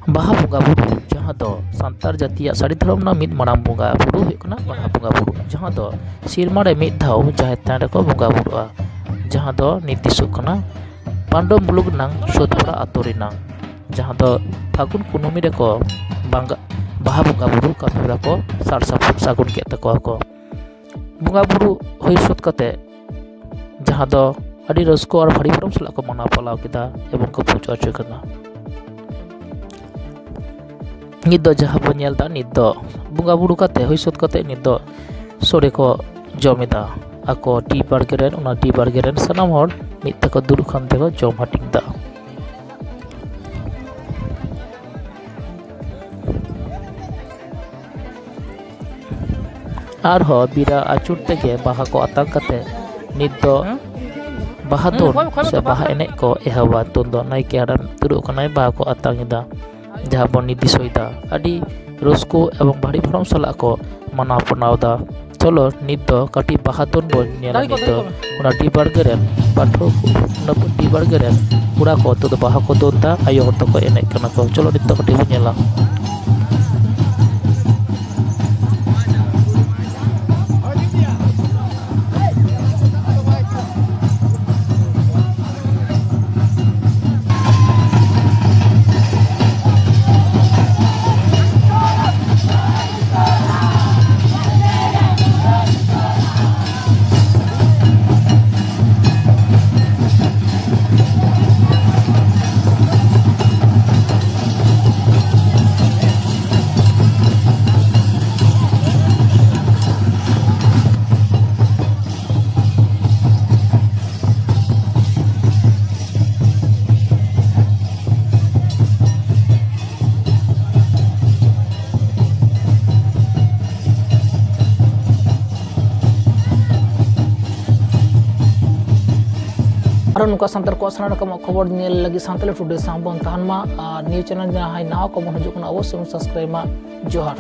बाहा बंगा बुरु जहाँ दो सांतार जातिया साड़ी धर्म ना मिद माराम बंगा बुरु हुकना बाहा बंगा बुरु जहाँ दो सिरमा रे मिद धाव जाहे तान को बंगा बुरुआ जहाँ दो नीतिशु कना पांडव मुलुग नांग सोतपुरा आतोरी नांग जहाँ दो फागुन कुनुमी रे को बांगा बाहा बंगा बुरु कामेरा को सार सागुन के तको को बंगा बुरु होई सोत कते जहाँ दो अड़ी रस्को और भारी भरम सला को मना पलाव किदा एवं को पूजा अर्चना करना नित दो जहाँ बन नेलदा नित दो बंगा बुरु कते होई सोत कते नित दो सोरे को जमिदा आको टी बार्गेरेन उना टी बार्गेरेन सनाम हर मित तको दुरु खान तेको जम हाटिंदा आर हो बिरा आचुर तेगे बाहा को आतंक कते नित दो बाहा दोन से बाहा एने को एहवा तुन दो नाई के आराम तुरु कनाय बाहा को आतंकिदा जहाँ बन निदिसोइदा अड़ी रस्को एवं भारी भरम सला को मना पनावदा चलो नित दो काटी बाहा दोन बन नेला नित दो उना टी बार्गेरेन पाठो उना टी बार्गेरेन पूरा को तो बाहा को दोनदा आयो हर तको एने कना को चलो नित दो काटी बन नेला और नुका सांतार को सारा रकम खबर नेल लगी सांताल टुडे साबन तहन मा न्यूज चैनल जहां नाव को मन हजू अवश्य सब्सक्राइब मा जोहार।